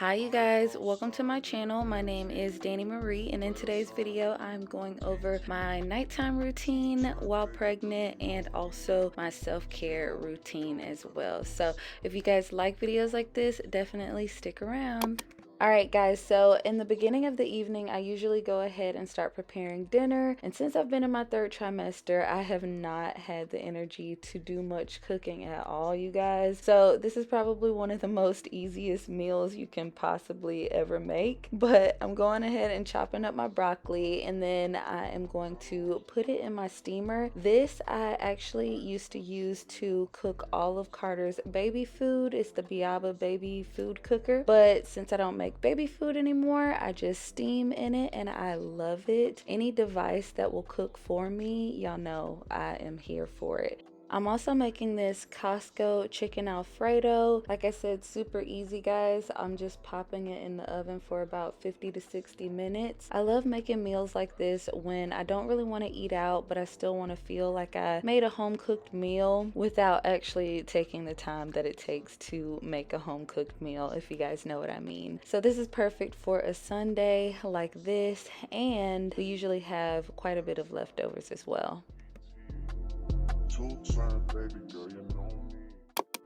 Hi you guys, welcome to my channel. My name is Dani Marie, and in today's video I'm going over my nighttime routine while pregnant and also my self-care routine as well. So if you guys like videos like this, definitely stick around. Alright guys, so in the beginning of the evening I usually go ahead and start preparing dinner, and since I've been in my third trimester I have not had the energy to do much cooking at all, you guys. So this is probably one of the most easiest meals you can possibly ever make, but I'm going ahead and chopping up my broccoli, and then I am going to put it in my steamer. This I actually used to use to cook all of Carter's baby food. It's the Biaba baby food cooker, but since I don't make baby food anymore, I just steam in it and I love it. Any device that will cook for me, y'all know I am here for it. I'm also making this Costco chicken Alfredo. Like I said, super easy guys. I'm just popping it in the oven for about 50 to 60 minutes. I love making meals like this when I don't really want to eat out, but I still want to feel like I made a home cooked meal without actually taking the time that it takes to make a home cooked meal, if you guys know what I mean. So this is perfect for a Sunday like this, and we usually have quite a bit of leftovers as well.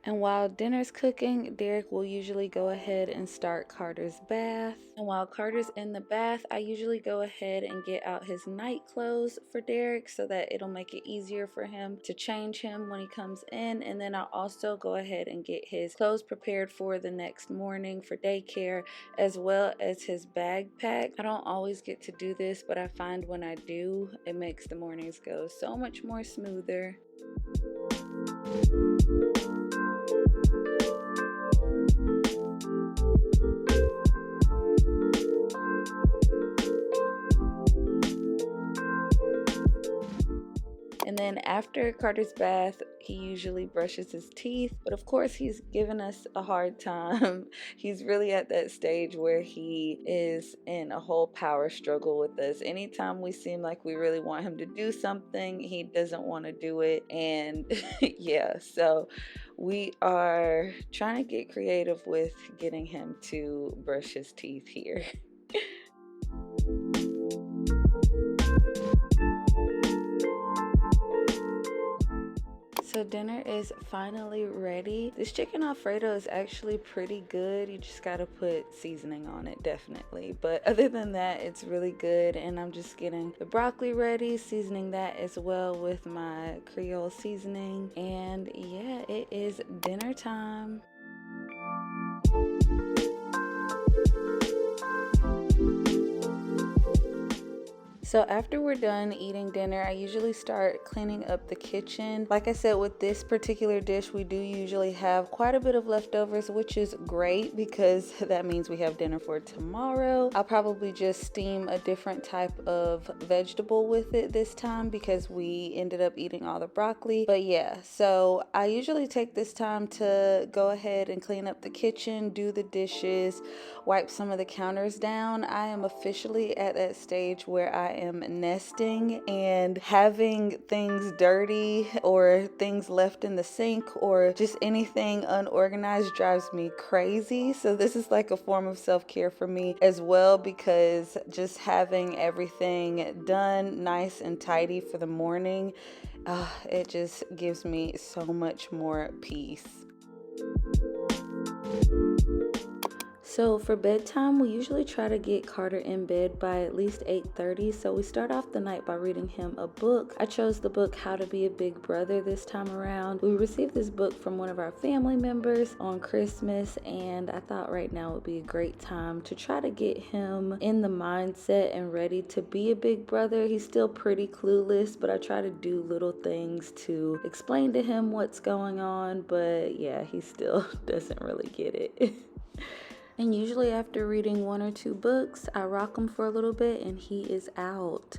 And while dinner's cooking, Derek will usually go ahead and start Carter's bath. And while Carter's in the bath, I usually go ahead and get out his night clothes for Derek so that it'll make it easier for him to change him when he comes in. And then I'll also go ahead and get his clothes prepared for the next morning for daycare, as well as his bag packed. I don't always get to do this, but I find when I do, it makes the mornings go so much more smoother. And then after Carter's bath, he usually brushes his teeth, but of course he's giving us a hard time. He's really at that stage where he is in a whole power struggle with us. Anytime we seem like we really want him to do something, he doesn't want to do it. And yeah, so we are trying to get creative with getting him to brush his teeth here. So dinner is finally ready. This chicken Alfredo is actually pretty good. You just gotta put seasoning on it, definitely. But other than that, it's really good. And I'm just getting the broccoli ready, seasoning that as well with my Creole seasoning. And yeah, it is dinner time. So after we're done eating dinner, I usually start cleaning up the kitchen. Like I said, with this particular dish, we do usually have quite a bit of leftovers, which is great because that means we have dinner for tomorrow. I'll probably just steam a different type of vegetable with it this time because we ended up eating all the broccoli. But yeah, so I usually take this time to go ahead and clean up the kitchen, do the dishes, wipe some of the counters down. I am officially at that stage where I am nesting, and having things dirty or things left in the sink or just anything unorganized drives me crazy. So this is like a form of self-care for me as well, because just having everything done nice and tidy for the morning, it just gives me so much more peace. So for bedtime, we usually try to get Carter in bed by at least 8:30. So we start off the night by reading him a book. I chose the book How to Be a Big Brother this time around. We received this book from one of our family members on Christmas, and I thought right now would be a great time to try to get him in the mindset and ready to be a big brother. He's still pretty clueless, but I try to do little things to explain to him what's going on. But yeah, he still doesn't really get it. And usually after reading one or two books, I rock him for a little bit and he is out.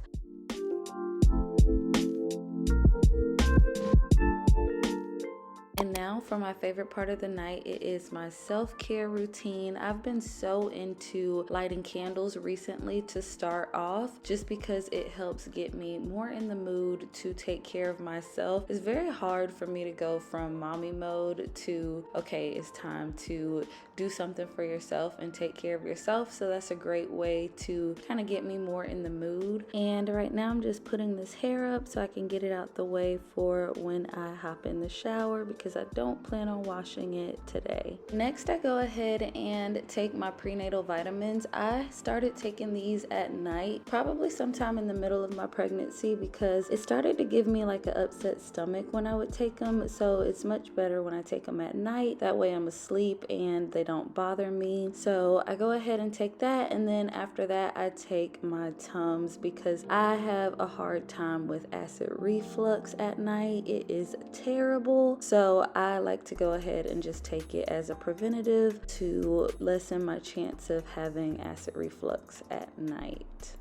And now for my favorite part of the night, it is my self-care routine. I've been so into lighting candles recently to start off, just because it helps get me more in the mood to take care of myself. It's very hard for me to go from mommy mode to, okay, it's time to do something for yourself and take care of yourself. So that's a great way to kind of get me more in the mood. And right now I'm just putting this hair up so I can get it out the way for when I hop in the shower, because I don't plan on washing it today. Next, I go ahead and take my prenatal vitamins. I started taking these at night, probably sometime in the middle of my pregnancy, because it started to give me like an upset stomach when I would take them. So it's much better when I take them at night. That way I'm asleep and they don't bother me. So I go ahead and take that, and then after that I take my Tums, because I have a hard time with acid reflux at night. It is terrible. So I like to go ahead and just take it as a preventative to lessen my chance of having acid reflux at night.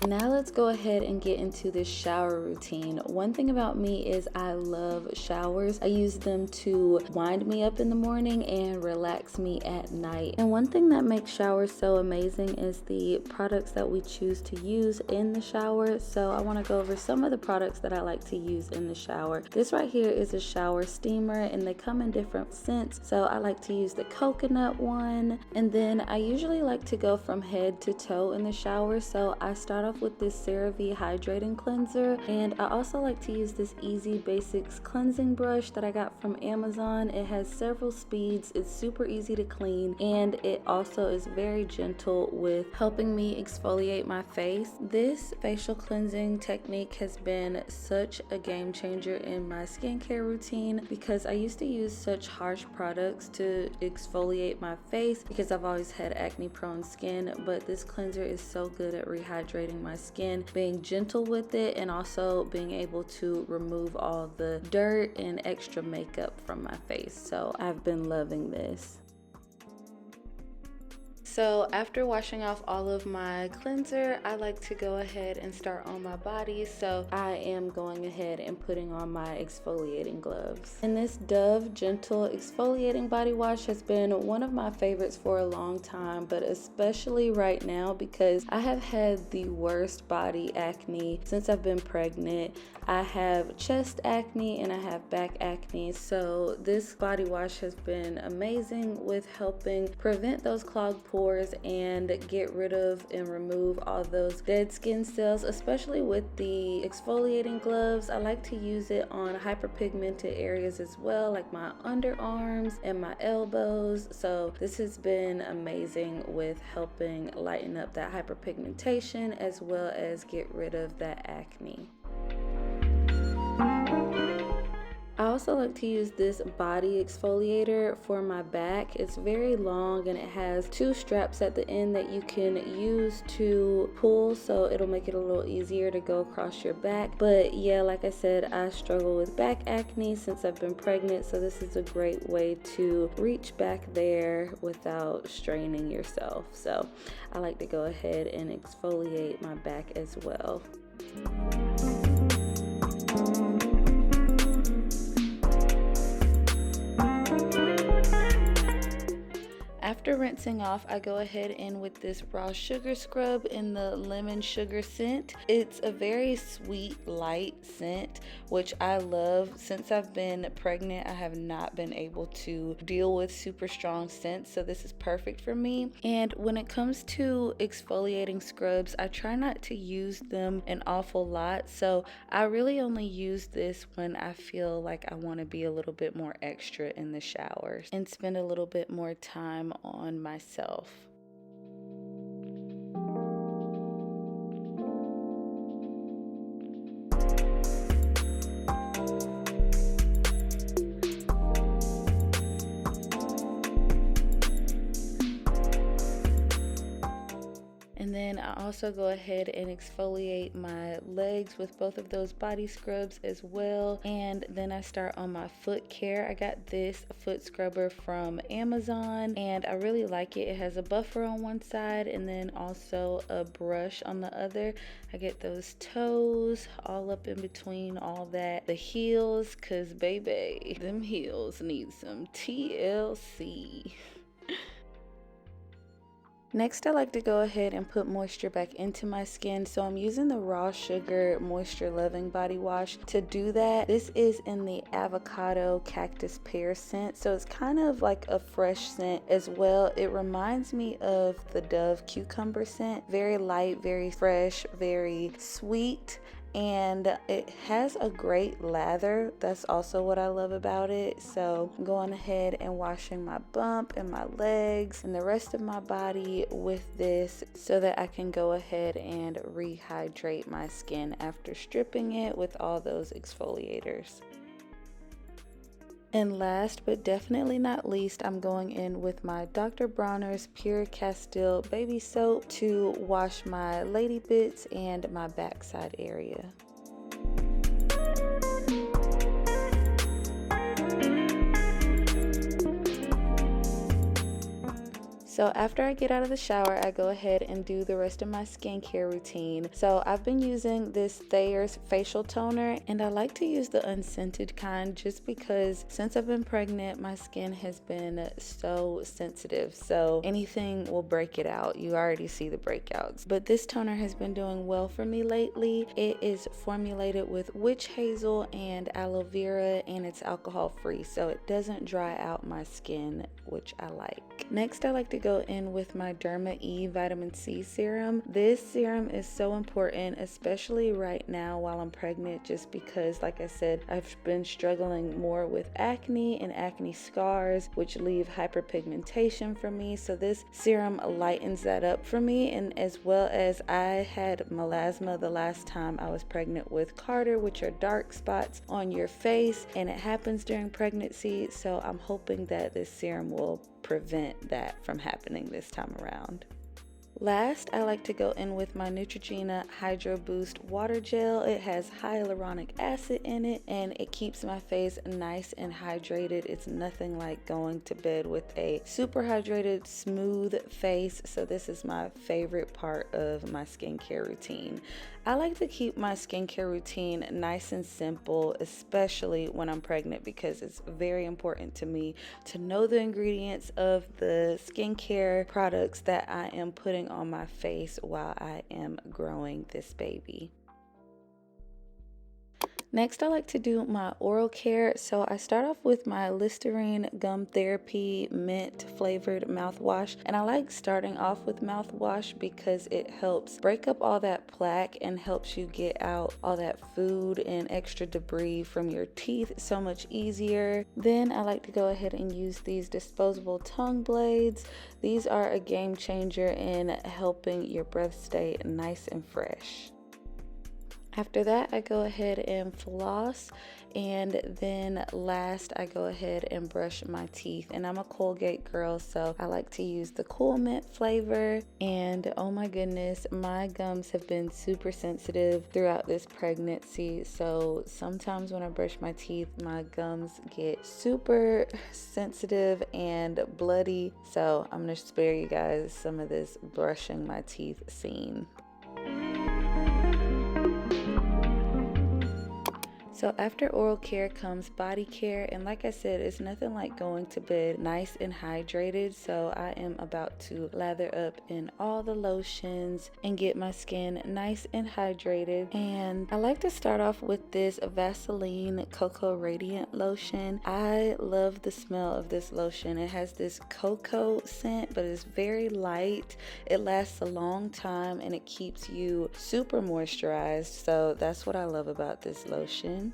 Now let's go ahead and get into this shower routine. One thing about me is I love showers. I use them to wind me up in the morning and relax me at night. And one thing that makes showers so amazing is the products that we choose to use in the shower. So I want to go over some of the products that I like to use in the shower. This right here is a shower steamer, and they come in different scents. So I like to use the coconut one, and then I usually like to go from head to toe in the shower. So I start off with this CeraVe hydrating cleanser, and I also like to use this Easy Basics cleansing brush that I got from Amazon. It has several speeds, it's super easy to clean, and it also is very gentle with helping me exfoliate my face. This facial cleansing technique has been such a game changer in my skincare routine, because I used to use such harsh products to exfoliate my face because I've always had acne prone skin, but this cleanser is so good at rehydrating my skin, being gentle with it, and also being able to remove all the dirt and extra makeup from my face. So I've been loving this. So after washing off all of my cleanser, I like to go ahead and start on my body. So I am going ahead and putting on my exfoliating gloves. And this Dove Gentle Exfoliating Body Wash has been one of my favorites for a long time, but especially right now because I have had the worst body acne since I've been pregnant. I have chest acne and I have back acne. So this body wash has been amazing with helping prevent those clogged pores and get rid of and remove all those dead skin cells, especially with the exfoliating gloves. I like to use it on hyperpigmented areas as well, like my underarms and my elbows. So this has been amazing with helping lighten up that hyperpigmentation as well as get rid of that acne. I also like to use this body exfoliator for my back. It's very long and it has two straps at the end that you can use to pull, so it'll make it a little easier to go across your back. But yeah, like I said, I struggle with back acne since I've been pregnant, so this is a great way to reach back there without straining yourself. So I like to go ahead and exfoliate my back as well. After rinsing off, I go ahead in with this raw sugar scrub in the lemon sugar scent. It's a very sweet, light scent, which I love. Since I've been pregnant, I have not been able to deal with super strong scents, so this is perfect for me. And when it comes to exfoliating scrubs, I try not to use them an awful lot, so I really only use this when I feel like I want to be a little bit more extra in the shower and spend a little bit more time on myself. And then I also go ahead and exfoliate my legs with both of those body scrubs as well. And then I start on my foot care. I got this foot scrubber from Amazon and I really like it. It has a buffer on one side and then also a brush on the other. I get those toes all up in between all that. The heels, cause baby, them heels need some TLC. Next, I like to go ahead and put moisture back into my skin. So I'm using the Raw Sugar Moisture Loving Body Wash to do that. This is in the Avocado Cactus Pear scent. So it's kind of like a fresh scent as well. It reminds me of the Dove Cucumber scent. Very light, very fresh, very sweet. And it has a great lather. That's also what I love about it. So I'm going ahead and washing my bump and my legs and the rest of my body with this so that I can go ahead and rehydrate my skin after stripping it with all those exfoliators. And last but definitely not least, I'm going in with my Dr. Bronner's Pure Castile baby soap to wash my lady bits and my backside area. So after I get out of the shower, I go ahead and do the rest of my skincare routine. So I've been using this Thayer's facial toner, and I like to use the unscented kind just because since I've been pregnant, my skin has been so sensitive. So anything will break it out. You already see the breakouts. But this toner has been doing well for me lately. It is formulated with witch hazel and aloe vera, and it's alcohol free, so it doesn't dry out my skin, which I like. Next, I like to go in with my Derma E vitamin C serum. This serum is so important, especially right now while I'm pregnant, just because, like I said, I've been struggling more with acne and acne scars, which leave hyperpigmentation for me. So this serum lightens that up for me, and as well as I had melasma the last time I was pregnant with Carter, which are dark spots on your face, and it happens during pregnancy. So I'm hoping that this serum will prevent that from happening this time around. Last, I like to go in with my Neutrogena Hydro Boost Water Gel. It has hyaluronic acid in it and it keeps my face nice and hydrated. It's nothing like going to bed with a super hydrated, smooth face. So this is my favorite part of my skincare routine. I like to keep my skincare routine nice and simple, especially when I'm pregnant, because it's very important to me to know the ingredients of the skincare products that I am putting on my face while I am growing this baby. Next, I like to do my oral care. So I start off with my Listerine Gum Therapy Mint flavored mouthwash. And I like starting off with mouthwash because it helps break up all that plaque and helps you get out all that food and extra debris from your teeth so much easier. Then I like to go ahead and use these disposable tongue blades. These are a game changer in helping your breath stay nice and fresh. After that, I go ahead and floss, and then last I go ahead and brush my teeth. And I'm a Colgate girl, so I like to use the Cool Mint flavor. And oh my goodness, my gums have been super sensitive throughout this pregnancy. So sometimes when I brush my teeth, my gums get super sensitive and bloody. So I'm gonna spare you guys some of this brushing my teeth scene. So after oral care comes body care, and like I said, it's nothing like going to bed nice and hydrated. So I am about to lather up in all the lotions and get my skin nice and hydrated. And I like to start off with this Vaseline Cocoa Radiant lotion. I love the smell of this lotion. It has this cocoa scent, but it's very light. It lasts a long time and it keeps you super moisturized. So that's what I love about this lotion.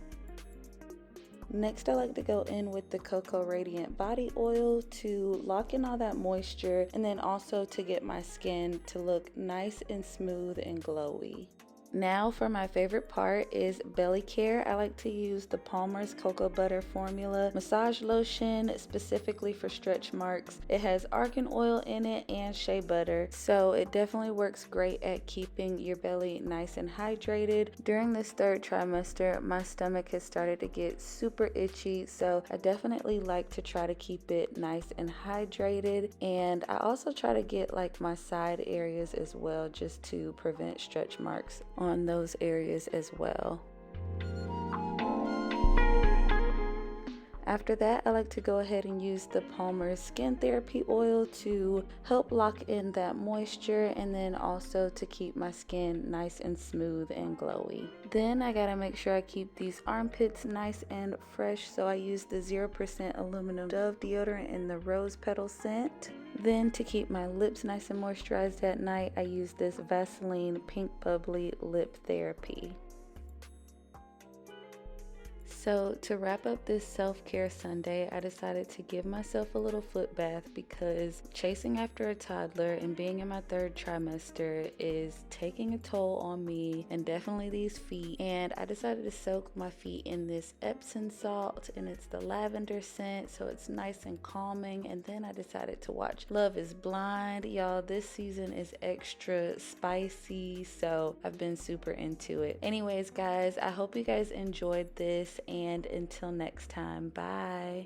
Next, I like to go in with the Cocoa Radiant Body Oil to lock in all that moisture and then also to get my skin to look nice and smooth and glowy. Now for my favorite part is belly care. I like to use the Palmer's Cocoa Butter Formula Massage Lotion specifically for stretch marks. It has argan oil in it and shea butter, so it definitely works great at keeping your belly nice and hydrated. During this third trimester, my stomach has started to get super itchy, so I definitely like to try to keep it nice and hydrated. And I also try to get like my side areas as well, just to prevent stretch marks on those areas as well. After that, I like to go ahead and use the Palmer's Skin Therapy Oil to help lock in that moisture and then also to keep my skin nice and smooth and glowy. Then I gotta make sure I keep these armpits nice and fresh, so I use the 0% aluminum Dove deodorant in the rose petal scent. Then to keep my lips nice and moisturized at night, I use this Vaseline Pink Bubbly Lip Therapy. So to wrap up this self-care Sunday, I decided to give myself a little foot bath because chasing after a toddler and being in my third trimester is taking a toll on me and definitely these feet. And I decided to soak my feet in this Epsom salt, and it's the lavender scent, so it's nice and calming. And then I decided to watch Love is Blind. Y'all, this season is extra spicy, so I've been super into it. Anyways, guys, I hope you guys enjoyed this. And until next time, bye.